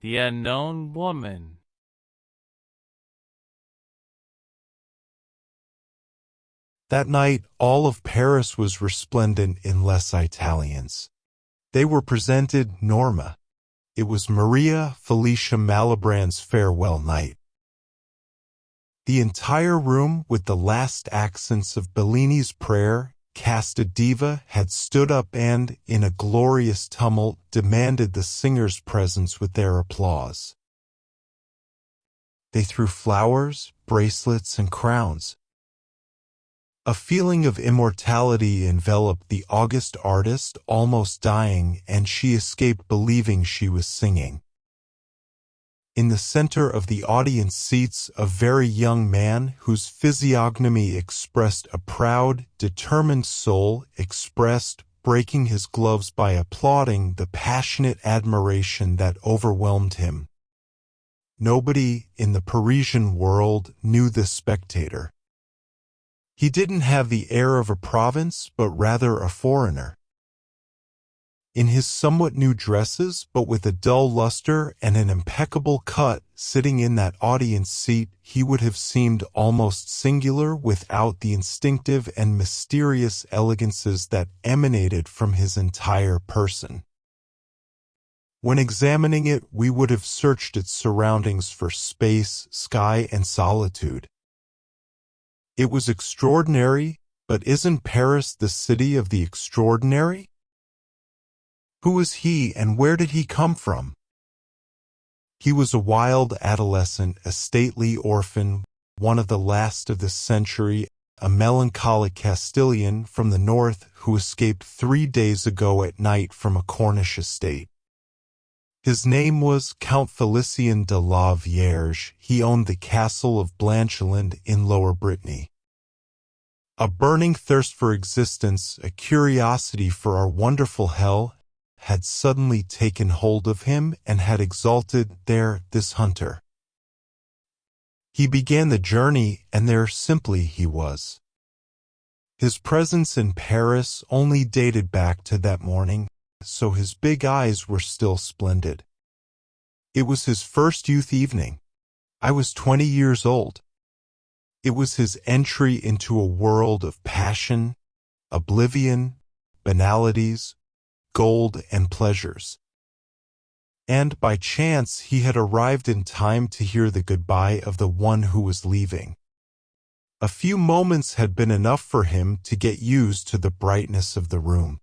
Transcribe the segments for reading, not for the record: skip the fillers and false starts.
The unknown woman. That night, all of Paris was resplendent in Les Italiens. They were presented Norma. It was Maria Felicia Malibran's farewell night. The entire room, with the last accents of Bellini's prayer, Casta Diva, had stood up and, in a glorious tumult, demanded the singer's presence with their applause. They threw flowers, bracelets, and crowns. A feeling of immortality enveloped the august artist, almost dying, and she escaped believing she was singing. In the center of the audience seats a very young man whose physiognomy expressed a proud, determined soul, expressed, breaking his gloves by applauding, the passionate admiration that overwhelmed him. Nobody in the Parisian world knew this spectator. He didn't have the air of a province, but rather a foreigner. In his somewhat new dresses, but with a dull luster and an impeccable cut, sitting in that audience seat, he would have seemed almost singular without the instinctive and mysterious elegances that emanated from his entire person. When examining it, we would have searched its surroundings for space, sky, and solitude. It was extraordinary, but isn't Paris the city of the extraordinary? Who was he and where did he come from? He was a wild adolescent, a stately orphan, one of the last of this century, a melancholic Castilian from the north who escaped 3 days ago at night from a Cornish estate. His name was Count Felicien de la Vierge. He owned the castle of Blancheland in Lower Brittany. A burning thirst for existence, a curiosity for our wonderful hell, had suddenly taken hold of him and had exalted this hunter. He began the journey, and there simply he was. His presence in Paris only dated back to that morning, so his big eyes were still splendid. It was his first youth evening. I was 20 years old. It was his entry into a world of passion, oblivion, banalities, gold, and pleasures. And by chance he had arrived in time to hear the goodbye of the one who was leaving. A few moments had been enough for him to get used to the brightness of the room.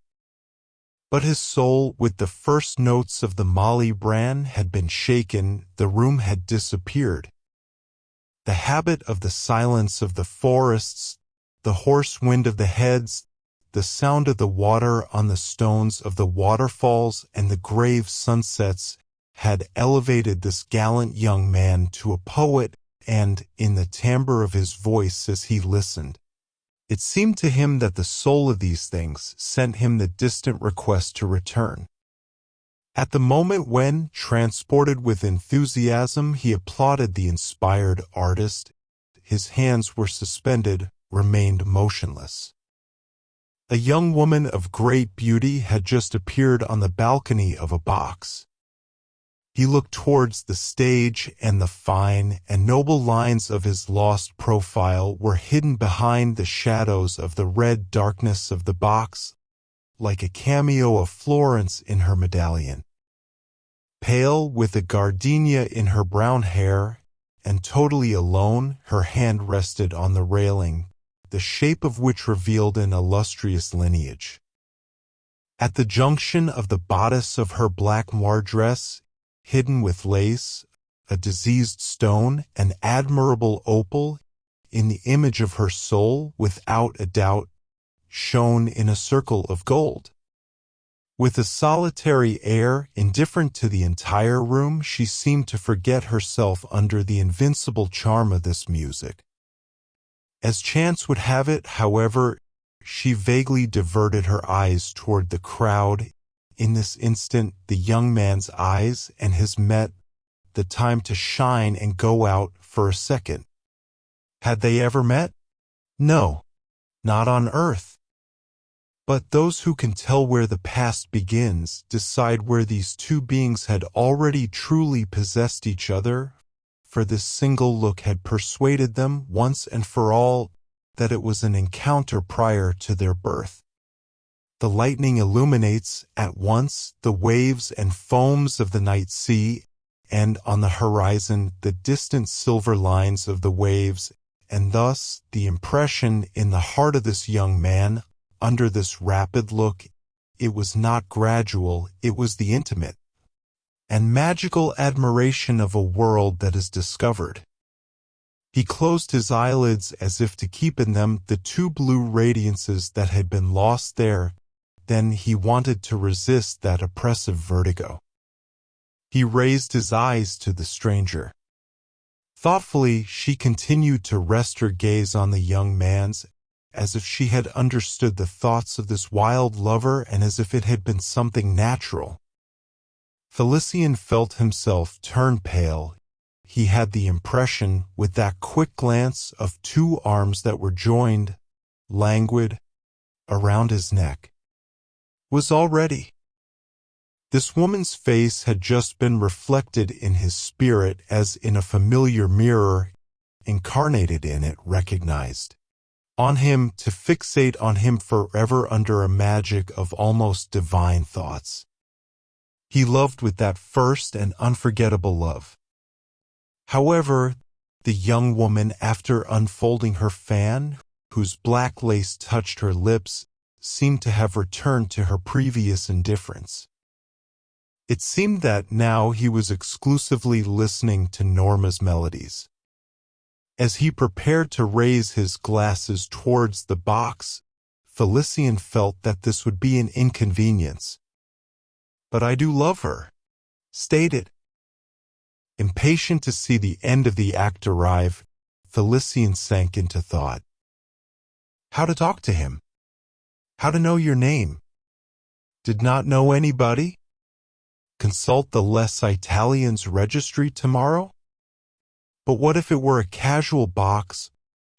But his soul, with the first notes of the Malibran, had been shaken, the room had disappeared. The habit of the silence of the forests, the hoarse wind of the heads, the sound of the water on the stones of the waterfalls, and the grave sunsets had elevated this gallant young man to a poet, and, in the timbre of his voice as he listened, it seemed to him that the soul of these things sent him the distant request to return. At the moment when, transported with enthusiasm, he applauded the inspired artist, his hands were suspended, remained motionless. A young woman of great beauty had just appeared on the balcony of a box. He looked towards the stage, and the fine and noble lines of his lost profile were hidden behind the shadows of the red darkness of the box, like a cameo of Florence in her medallion. Pale, with a gardenia in her brown hair, and totally alone, her hand rested on the railing, the shape of which revealed an illustrious lineage. At the junction of the bodice of her black moire dress, hidden with lace, a diseased stone, an admirable opal, in the image of her soul, without a doubt, shone in a circle of gold. With a solitary air, indifferent to the entire room, she seemed to forget herself under the invincible charm of this music. As chance would have it, however, she vaguely diverted her eyes toward the crowd. In this instant, the young man's eyes and his met, the time to shine and go out for a second. Had they ever met? No, not on earth. But those who can tell where the past begins decide where these two beings had already truly possessed each other, for this single look had persuaded them once and for all that it was an encounter prior to their birth. The lightning illuminates at once the waves and foams of the night sea, and on the horizon the distant silver lines of the waves, and thus the impression in the heart of this young man, under this rapid look, it was not gradual, it was the intimate and magical admiration of a world that is discovered. He closed his eyelids as if to keep in them the two blue radiances that had been lost there. Then he wanted to resist that oppressive vertigo. He raised his eyes to the stranger. Thoughtfully, she continued to rest her gaze on the young man's, as if she had understood the thoughts of this wild lover and as if it had been something natural. Felicien felt himself turn pale. He had the impression, with that quick glance, of two arms that were joined, languid, around his neck. Was already. This woman's face had just been reflected in his spirit as in a familiar mirror, incarnated in it, recognized. On him, to fixate on him forever under a magic of almost divine thoughts. He loved with that first and unforgettable love. However, the young woman, after unfolding her fan, whose black lace touched her lips, seemed to have returned to her previous indifference. It seemed that now he was exclusively listening to Norma's melodies. As he prepared to raise his glasses towards the box, Felicien felt that this would be an inconvenience. "But I do love her," stated. Impatient to see the end of the act arrive, Felicien sank into thought. How to talk to him? How to know your name? Did not know anybody? Consult the Les Italiens registry tomorrow? But what if it were a casual box,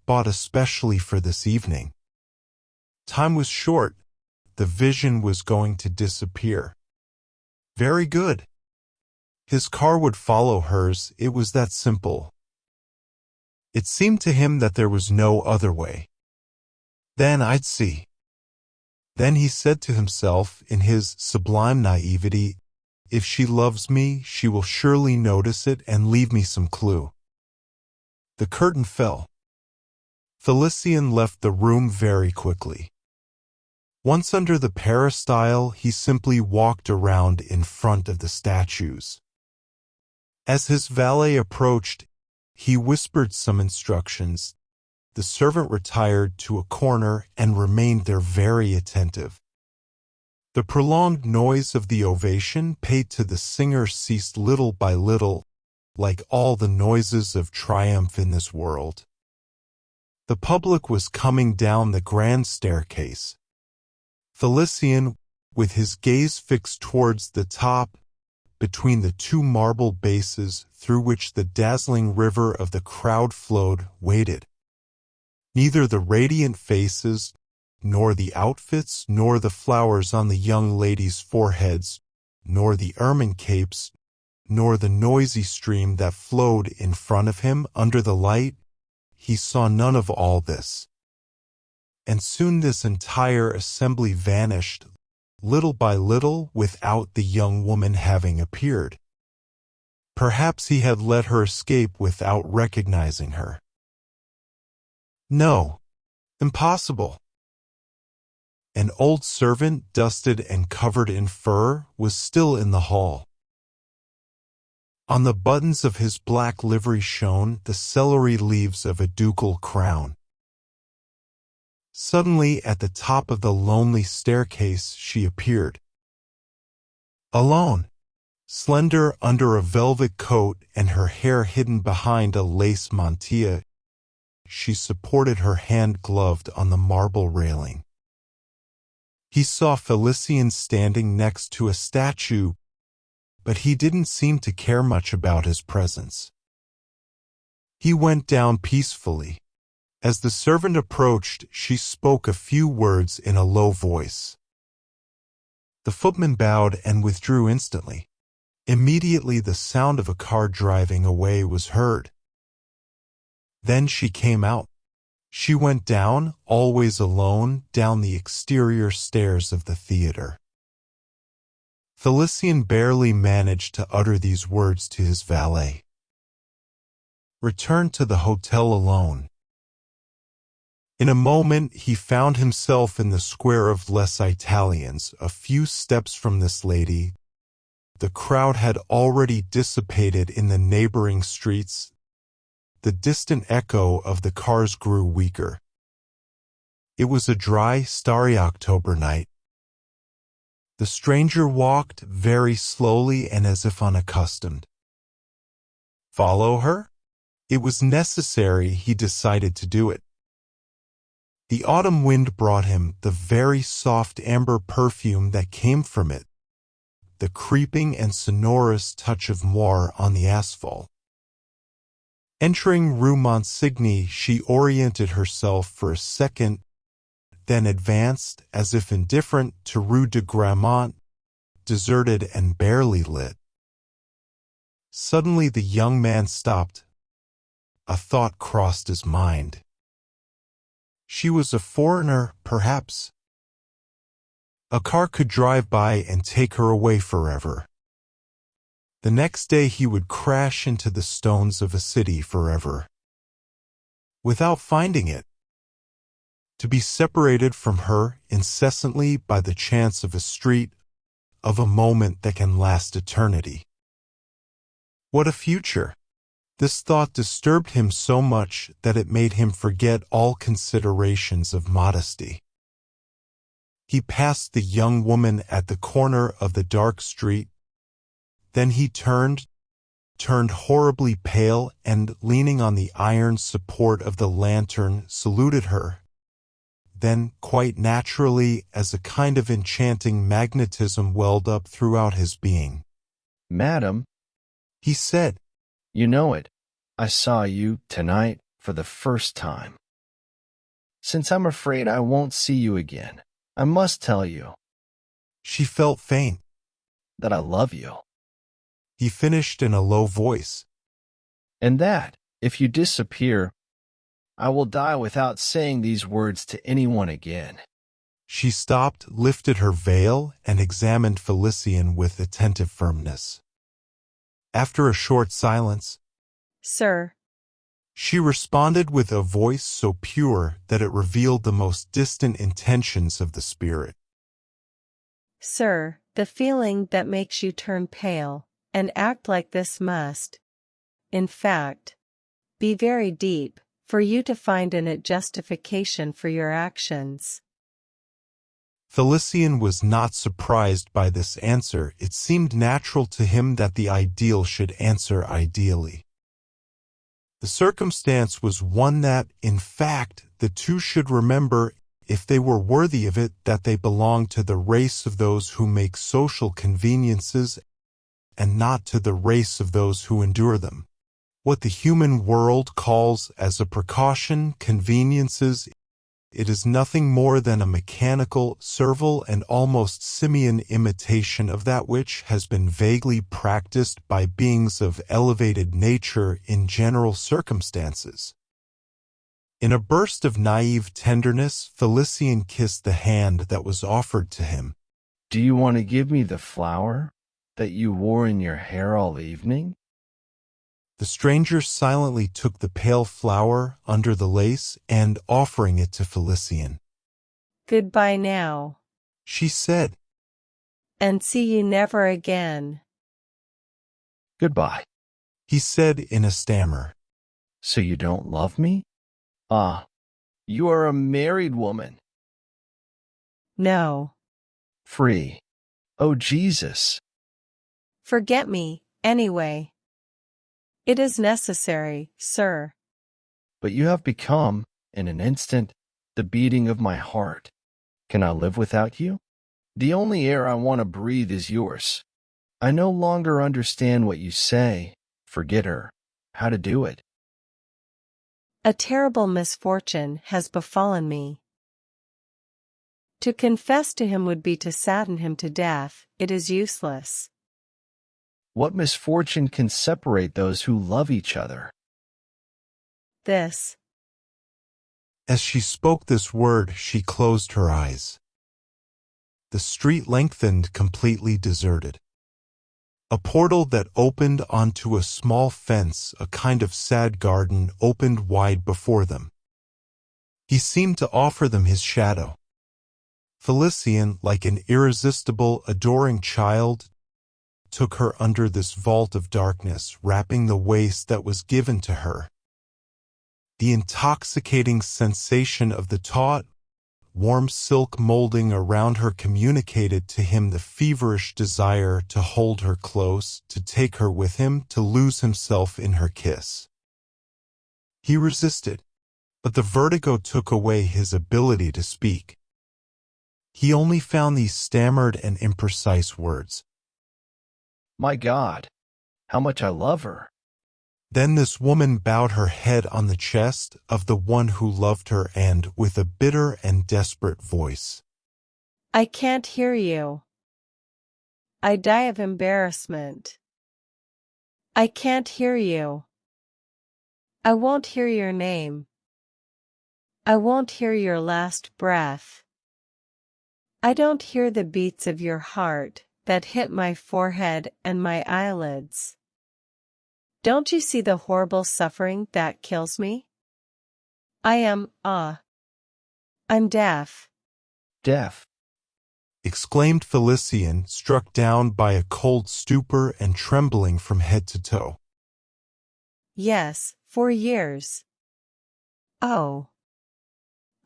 bought especially for this evening? Time was short. The vision was going to disappear. Very good. His car would follow hers, it was that simple. It seemed to him that there was no other way. Then I'd see. Then he said to himself, in his sublime naivety, if she loves me, she will surely notice it and leave me some clue. The curtain fell. Felicien left the room very quickly. Once under the peristyle, he simply walked around in front of the statues. As his valet approached, he whispered some instructions. The servant retired to a corner and remained there very attentive. The prolonged noise of the ovation paid to the singer ceased little by little, like all the noises of triumph in this world. The public was coming down the grand staircase. Felicien, with his gaze fixed towards the top, between the two marble bases through which the dazzling river of the crowd flowed, waited. Neither the radiant faces, nor the outfits, nor the flowers on the young ladies' foreheads, nor the ermine capes, nor the noisy stream that flowed in front of him under the light, he saw none of all this. And soon this entire assembly vanished, little by little, without the young woman having appeared. Perhaps he had let her escape without recognizing her. No, impossible. An old servant, dusted and covered in fur, was still in the hall. On the buttons of his black livery shone the celery leaves of a ducal crown. Suddenly, at the top of the lonely staircase, she appeared. Alone, slender under a velvet coat and her hair hidden behind a lace mantilla, she supported her hand gloved on the marble railing. He saw Felicien standing next to a statue, but he didn't seem to care much about his presence. He went down peacefully. As the servant approached, she spoke a few words in a low voice. The footman bowed and withdrew instantly. Immediately the sound of a car driving away was heard. Then she came out. She went down, always alone, down the exterior stairs of the theater. Felicien barely managed to utter these words to his valet. Returned to the hotel alone. In a moment he found himself in the square of Les Italiens, a few steps from this lady. The crowd had already dissipated in the neighboring streets. The distant echo of the cars grew weaker. It was a dry, starry October night. The stranger walked very slowly and as if unaccustomed. Follow her? It was necessary, he decided to do it. The autumn wind brought him the very soft amber perfume that came from it, the creeping and sonorous touch of moire on the asphalt. Entering Rue Monsigny, she oriented herself for a second, then advanced, as if indifferent, to Rue de Grammont, deserted and barely lit. Suddenly the young man stopped. A thought crossed his mind. She was a foreigner, perhaps. A car could drive by and take her away forever. The next day he would crash into the stones of a city forever, without finding it. To be separated from her incessantly by the chance of a street, of a moment that can last eternity. What a future! This thought disturbed him so much that it made him forget all considerations of modesty. He passed the young woman at the corner of the dark street. Then he turned horribly pale, and, leaning on the iron support of the lantern, saluted her. Then, quite naturally, as a kind of enchanting magnetism welled up throughout his being. "Madam," he said, "you know it. I saw you tonight for the first time. Since I'm afraid I won't see you again, I must tell you." She felt faint. "That I love you." He finished in a low voice. "And that, if you disappear, I will die without saying these words to anyone again." She stopped, lifted her veil, and examined Felicien with attentive firmness. After a short silence, "Sir," she responded with a voice so pure that it revealed the most distant intentions of the spirit. "Sir, the feeling that makes you turn pale and act like this must, in fact, be very deep, for you to find in it justification for your actions." Felicien was not surprised by this answer. It seemed natural to him that the ideal should answer ideally. The circumstance was one that, in fact, the two should remember, if they were worthy of it, that they belonged to the race of those who make social conveniences and not to the race of those who endure them. What the human world calls, as a precaution, conveniences, it is nothing more than a mechanical, servile, and almost simian imitation of that which has been vaguely practiced by beings of elevated nature in general circumstances. In a burst of naive tenderness, Felicien kissed the hand that was offered to him. "Do you want to give me the flower that you wore in your hair all evening?" The stranger silently took the pale flower under the lace and, offering it to Felicien, "Goodbye now," she said, "and see you never again." "Goodbye," he said in a stammer. "So you don't love me? Ah, you are a married woman." "No." "Free. Oh, Jesus." "Forget me, anyway." "It is necessary, sir." "But you have become, in an instant, the beating of my heart. Can I live without you? The only air I want to breathe is yours. I no longer understand what you say. Forget her. How to do it." A terrible misfortune has befallen me. To confess to him would be to sadden him to death, it is useless. What misfortune can separate those who love each other? This. As she spoke this word, she closed her eyes. The street lengthened, completely deserted. A portal that opened onto a small fence, a kind of sad garden, opened wide before them. He seemed to offer them his shadow. Felicien, like an irresistible, adoring child, took her under this vault of darkness, wrapping the waist that was given to her. The intoxicating sensation of the taut, warm silk molding around her communicated to him the feverish desire to hold her close, to take her with him, to lose himself in her kiss. He resisted, but the vertigo took away his ability to speak. He only found these stammered and imprecise words. My God, how much I love her. Then this woman bowed her head on the chest of the one who loved her and, with a bitter and desperate voice, I can't hear you. I die of embarrassment. I can't hear you. I won't hear your name. I won't hear your last breath. I don't hear the beats of your heart that hit my forehead and my eyelids. Don't you see the horrible suffering that kills me? I'm deaf. Deaf. exclaimed Felicien, struck down by a cold stupor and trembling from head to toe. Yes, for years. Oh.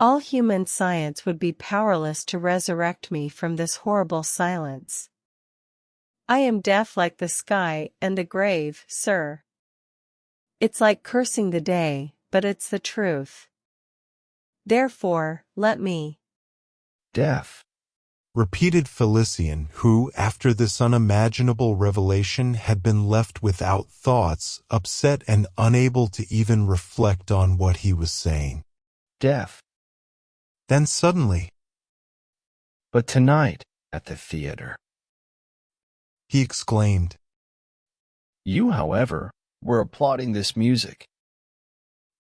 All human science would be powerless to resurrect me from this horrible silence. I am deaf like the sky and the grave, sir. It's like cursing the day, but it's the truth. Therefore, let me. Deaf. Repeated Felicien, who, after this unimaginable revelation, had been left without thoughts, upset and unable to even reflect on what he was saying. Deaf. Then suddenly, But tonight, at the theater. he exclaimed. You, however, were applauding this music.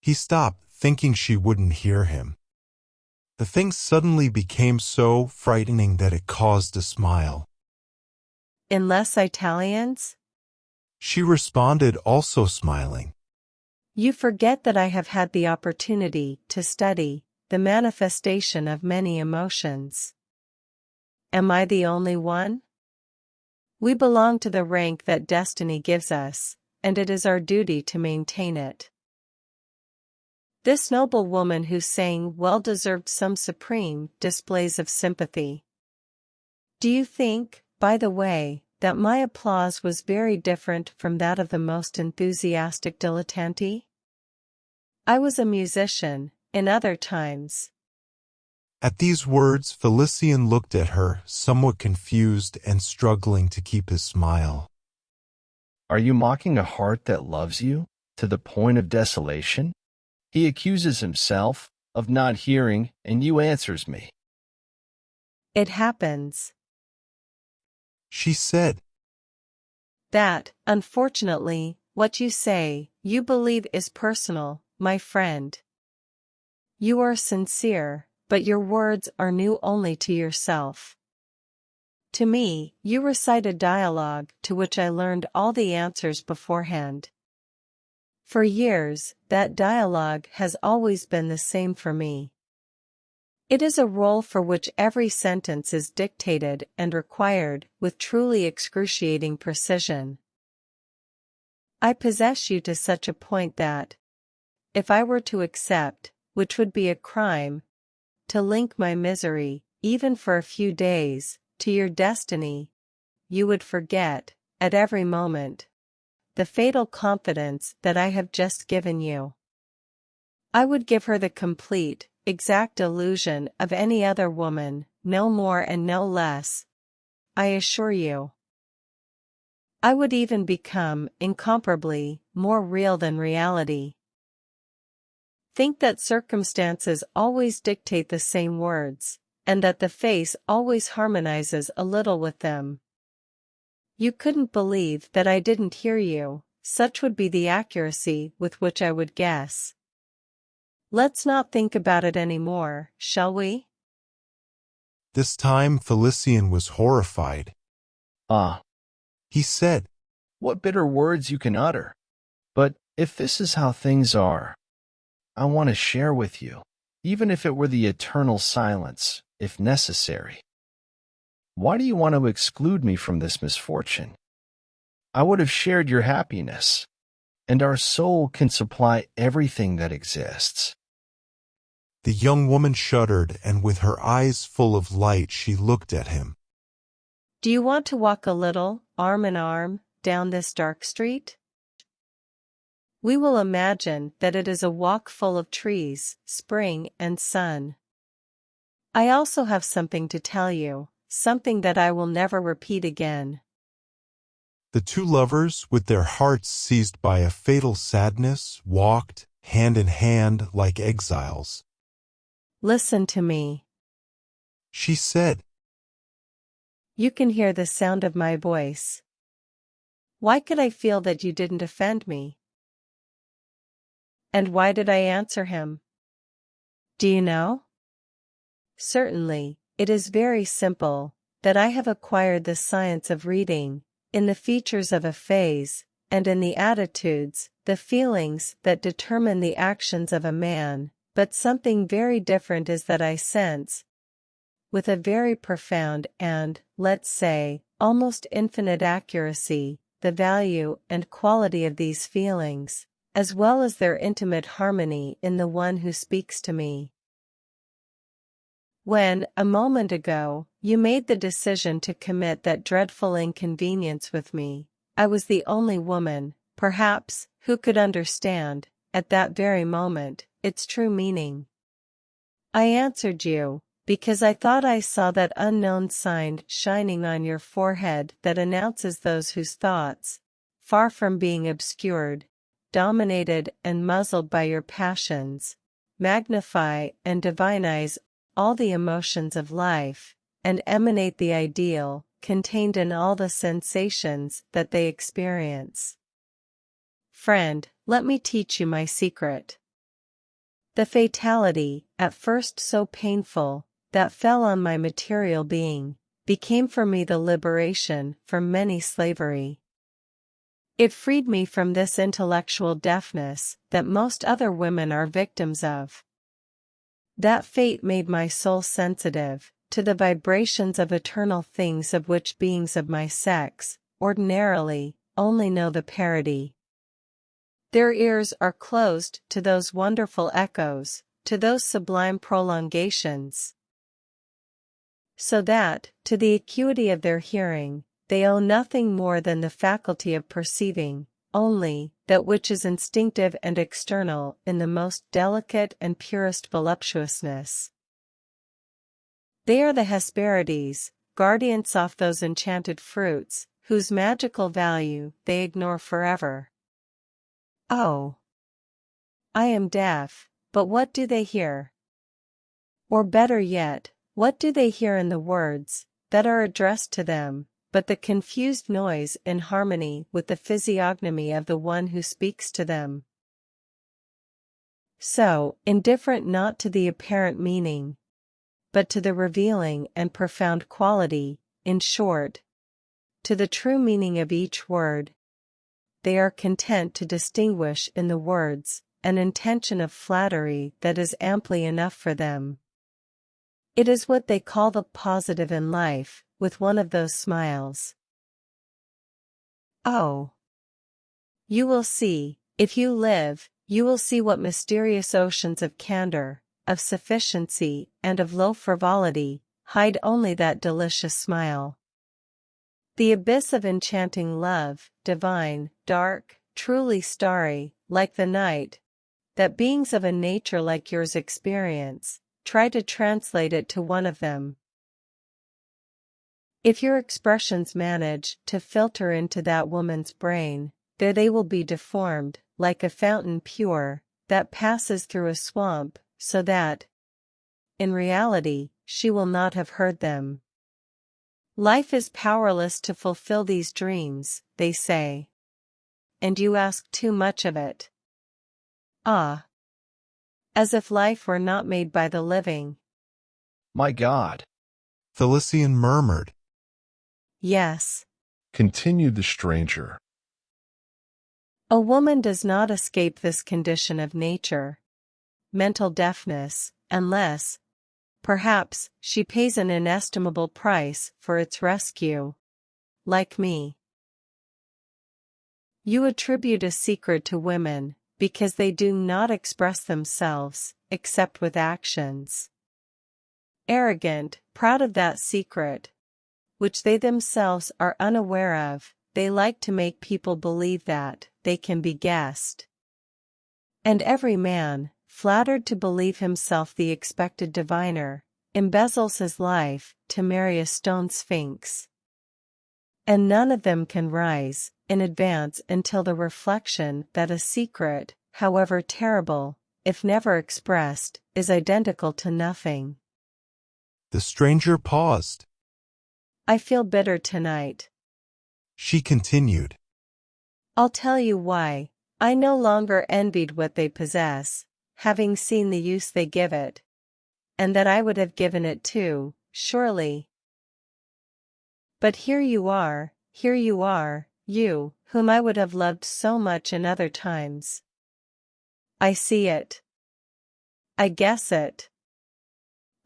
He stopped, thinking she wouldn't hear him. The thing suddenly became so frightening that it caused a smile. In Les Italiens? She responded, also smiling. You forget that I have had the opportunity to study the manifestation of many emotions. Am I the only one? We belong to the rank that destiny gives us, and it is our duty to maintain it. This noble woman who sang well deserved some supreme displays of sympathy. Do you think, by the way, that my applause was very different from that of the most enthusiastic dilettante? I was a musician, in other times. At these words, Felicien looked at her, somewhat confused and struggling to keep his smile. Are you mocking a heart that loves you to the point of desolation? He accuses himself of not hearing, and you answers me. It happens. She said. That, unfortunately, what you say, you believe is personal, my friend. You are sincere, but your words are new only to yourself. To me, you recite a dialogue to which I learned all the answers beforehand. For years, that dialogue has always been the same for me. It is a role for which every sentence is dictated and required with truly excruciating precision. I possess you to such a point that, if I were to accept, which would be a crime, to link my misery, even for a few days, to your destiny, you would forget, at every moment, the fatal confidence that I have just given you. I would give her the complete, exact illusion of any other woman, no more and no less, I assure you. I would even become, incomparably, more real than reality. Think that circumstances always dictate the same words, and that the face always harmonizes a little with them. You couldn't believe that I didn't hear you, such would be the accuracy with which I would guess. Let's not think about it anymore, shall we? This time Felicien was horrified. Ah, He said, what bitter words you can utter. But if this is how things are, I want to share with you, even if it were the eternal silence, if necessary. Why do you want to exclude me from this misfortune? I would have shared your happiness, and our soul can supply everything that exists. The young woman shuddered, and with her eyes full of light she looked at him. Do you want to walk a little, arm in arm, down this dark street? We will imagine that it is a walk full of trees, spring and sun. I also have something to tell you, something that I will never repeat again. The two lovers, with their hearts seized by a fatal sadness, walked, hand in hand, like exiles. Listen to me. She said, You can hear the sound of my voice. Why could I feel that you didn't offend me? And why did I answer him? Do you know? Certainly, it is very simple, that I have acquired the science of reading, in the features of a phase, and in the attitudes, the feelings that determine the actions of a man, but something very different is that I sense, with a very profound and, let's say, almost infinite accuracy, the value and quality of these feelings, as well as their intimate harmony in the one who speaks to me. When, a moment ago, you made the decision to commit that dreadful inconvenience with me, I was the only woman, perhaps, who could understand, at that very moment, its true meaning. I answered you, because I thought I saw that unknown sign shining on your forehead that announces those whose thoughts, far from being obscured, dominated and muzzled by your passions, magnify and divinize all the emotions of life, and emanate the ideal, contained in all the sensations that they experience. Friend, let me teach you my secret. The fatality, at first so painful, that fell on my material being, became for me the liberation from many slavery. It freed me from this intellectual deafness that most other women are victims of. That fate made my soul sensitive to the vibrations of eternal things of which beings of my sex, ordinarily, only know the parody. Their ears are closed to those wonderful echoes, to those sublime prolongations. So that, to the acuity of their hearing, they owe nothing more than the faculty of perceiving, only, that which is instinctive and external in the most delicate and purest voluptuousness. They are the Hesperides, guardians of those enchanted fruits, whose magical value they ignore forever. Oh! I am deaf, but what do they hear? Or better yet, what do they hear in the words that are addressed to them, but the confused noise in harmony with the physiognomy of the one who speaks to them? So, indifferent not to the apparent meaning, but to the revealing and profound quality, in short, to the true meaning of each word, they are content to distinguish in the words an intention of flattery that is amply enough for them. It is what they call the positive in life, with one of those smiles. Oh! You will see, if you live, you will see what mysterious oceans of candor, of sufficiency, and of low frivolity, hide only that delicious smile. The abyss of enchanting love, divine, dark, truly starry, like the night, that beings of a nature like yours experience, try to translate it to one of them. If your expressions manage to filter into that woman's brain, there they will be deformed, like a fountain pure, that passes through a swamp, so that, in reality, she will not have heard them. Life is powerless to fulfill these dreams, they say. And you ask too much of it. Ah! As if life were not made by the living. My God, Felicien murmured. Yes. Continued the stranger. A woman does not escape this condition of nature, mental deafness, unless, perhaps, she pays an inestimable price for its rescue. Like me. You attribute a secret to women, because they do not express themselves, except with actions. Arrogant, proud of that secret, which they themselves are unaware of, they like to make people believe that they can be guessed. And every man, flattered to believe himself the expected diviner, embezzles his life to marry a stone sphinx. And none of them can rise in advance until the reflection that a secret, however terrible, if never expressed, is identical to nothing. The stranger paused. I feel bitter tonight. She continued. I'll tell you why. I no longer envied what they possess, having seen the use they give it. And that I would have given it too, surely. But here you are, you, whom I would have loved so much in other times. I see it. I guess it.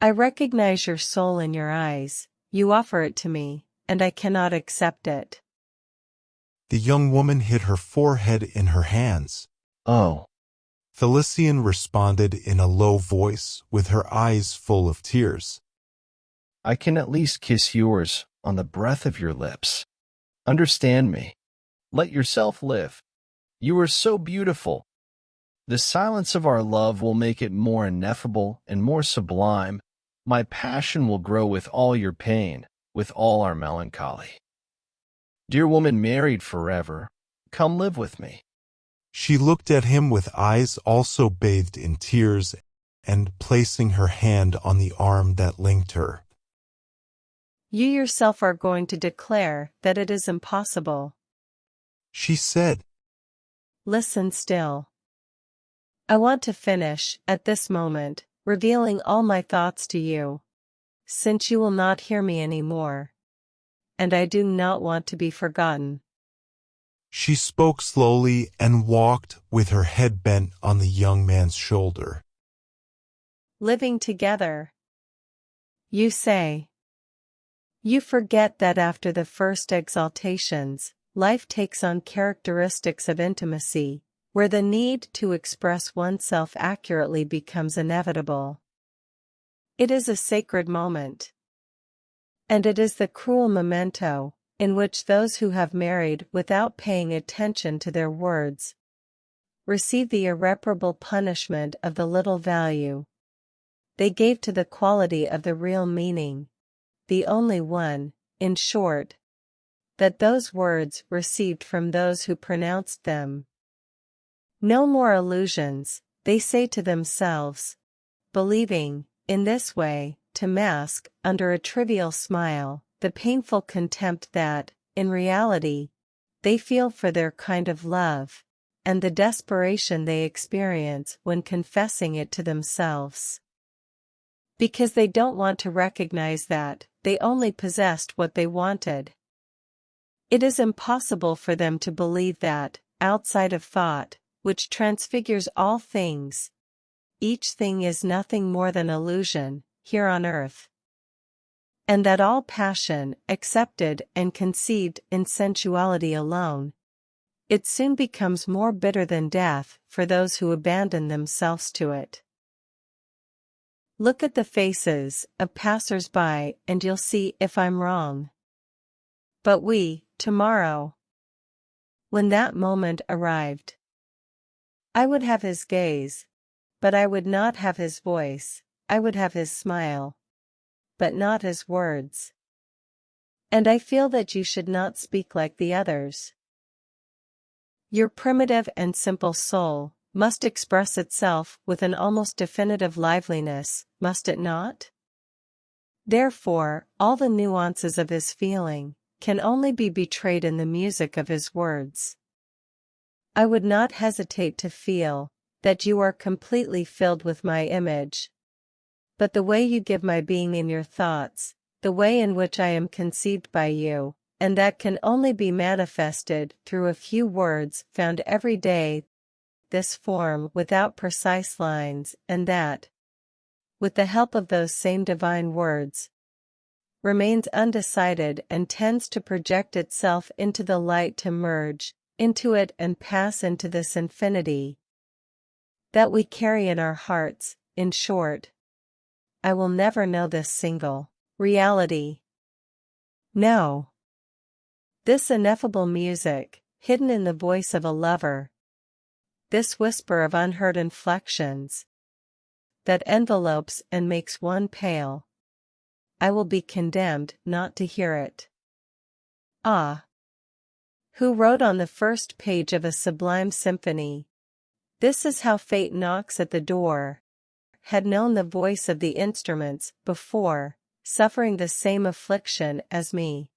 I recognize your soul in your eyes, you offer it to me, and I cannot accept it. The young woman hid her forehead in her hands. oh, Felicien responded in a low voice, with her eyes full of tears. I can at least kiss yours on the breath of your lips. Understand me. Let yourself live. You are so beautiful. The silence of our love will make it more ineffable and more sublime. My passion will grow with all your pain, with all our melancholy. Dear woman married forever, come live with me. She looked at him with eyes also bathed in tears, and placing her hand on the arm that linked her. You yourself are going to declare that it is impossible. She said. Listen still. I want to finish, at this moment, revealing all my thoughts to you, since you will not hear me any more. And I do not want to be forgotten. She spoke slowly and walked with her head bent on the young man's shoulder. Living together. You say. You forget that after the first exaltations, life takes on characteristics of intimacy, where the need to express oneself accurately becomes inevitable. It is a sacred moment. And it is the cruel memento, in which those who have married without paying attention to their words receive the irreparable punishment of the little value they gave to the quality of the real meaning, the only one, in short, that those words received from those who pronounced them. No more illusions, they say to themselves, believing, in this way, to mask, under a trivial smile, the painful contempt that, in reality, they feel for their kind of love, and the desperation they experience when confessing it to themselves. Because they don't want to recognize that they only possessed what they wanted. It is impossible for them to believe that, outside of thought, which transfigures all things, each thing is nothing more than illusion, here on earth. And that all passion, accepted and conceived in sensuality alone, it soon becomes more bitter than death for those who abandon themselves to it. Look at the faces of passers-by and you'll see if I'm wrong. But tomorrow. When that moment arrived, I would have his gaze, but I would not have his voice, I would have his smile, but not his words. And I feel that you should not speak like the others. Your primitive and simple soul, must express itself with an almost definitive liveliness, must it not? Therefore, all the nuances of his feeling can only be betrayed in the music of his words. I would not hesitate to feel that you are completely filled with my image. But the way you give my being in your thoughts, the way in which I am conceived by you, and that can only be manifested through a few words found every day, this form without precise lines, and that, with the help of those same divine words, remains undecided and tends to project itself into the light, to merge into it and pass into this infinity that we carry in our hearts. In short, I will never know this single reality. No. This ineffable music, hidden in the voice of a lover, this whisper of unheard inflections, that envelopes and makes one pale, I will be condemned not to hear it. Ah! Who wrote on the first page of a sublime symphony, "This is how fate knocks at the door," had known the voice of the instruments before, suffering the same affliction as me.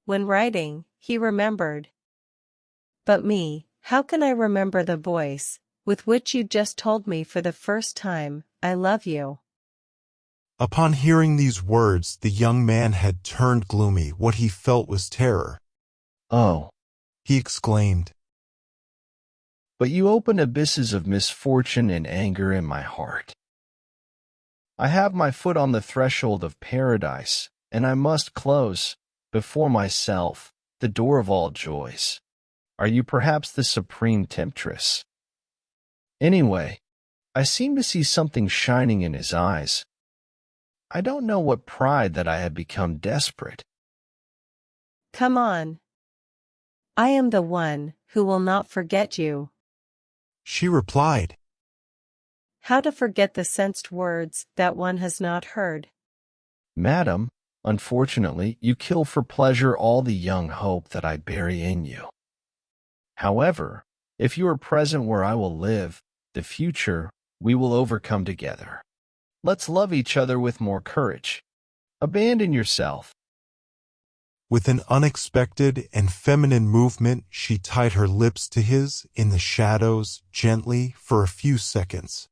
When writing, he remembered. But me, how can I remember the voice with which you just told me for the first time, "I love you"? Upon hearing these words, the young man had turned gloomy. What he felt was terror. Oh, He exclaimed, but you open abysses of misfortune and anger in my heart. I have my foot on the threshold of paradise, and I must close, before myself, the door of all joys. Are you perhaps the supreme temptress? Anyway, I seem to see something shining in his eyes. I don't know what pride that I have become desperate. Come on. I am the one who will not forget you. she replied. How to forget the sensed words that one has not heard? Madam, unfortunately, you kill for pleasure all the young hope that I bury in you. However, if you are present where I will live, the future, we will overcome together. Let's love each other with more courage. Abandon yourself. With an unexpected and feminine movement, she tied her lips to his in the shadows gently for a few seconds.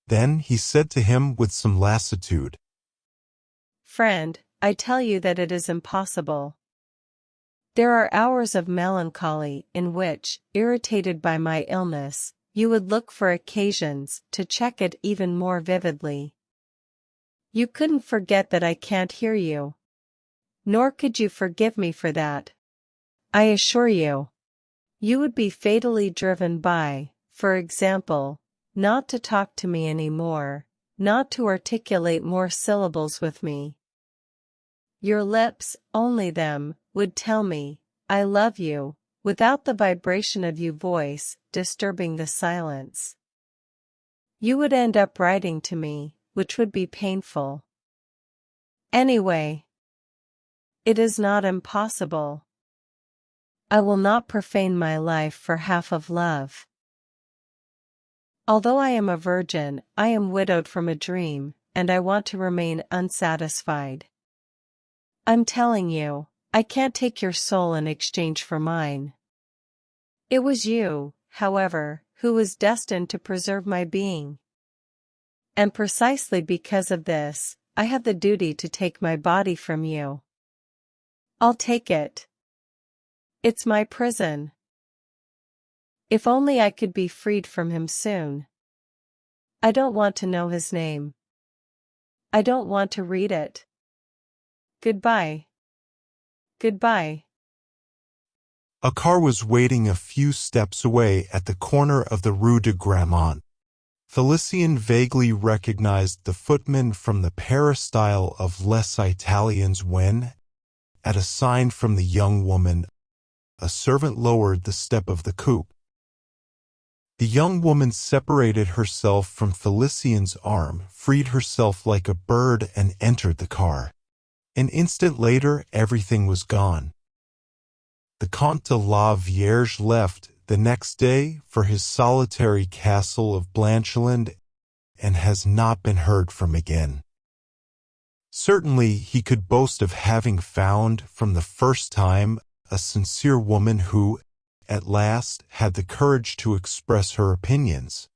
Then he said to him with some lassitude, Friend, I tell you that it is impossible. There are hours of melancholy in which, irritated by my illness, you would look for occasions to check it even more vividly. You couldn't forget that I can't hear you. Nor could you forgive me for that. I assure you. You would be fatally driven by, for example, not to talk to me any more, not to articulate more syllables with me. Your lips, only them, would tell me, "I love you," without the vibration of your voice disturbing the silence. You would end up writing to me, which would be painful. Anyway, it is not impossible. I will not profane my life for half of love. Although I am a virgin, I am widowed from a dream, and I want to remain unsatisfied. I'm telling you, I can't take your soul in exchange for mine. It was you, however, who was destined to preserve my being. And precisely because of this, I have the duty to take my body from you. I'll take it. It's my prison. If only I could be freed from him soon. I don't want to know his name. I don't want to read it. Goodbye. Goodbye. A car was waiting a few steps away at the corner of the Rue de Grammont. Felicien vaguely recognized the footman from the peristyle of Les Italiens when, at a sign from the young woman, a servant lowered the step of the coupe. The young woman separated herself from Felicien's arm, freed herself like a bird, and entered the car. An instant later, everything was gone. The Comte de la Vierge left, the next day for his solitary castle of Blancheland and has not been heard from again. Certainly he could boast of having found from the first time a sincere woman who, at last, had the courage to express her opinions.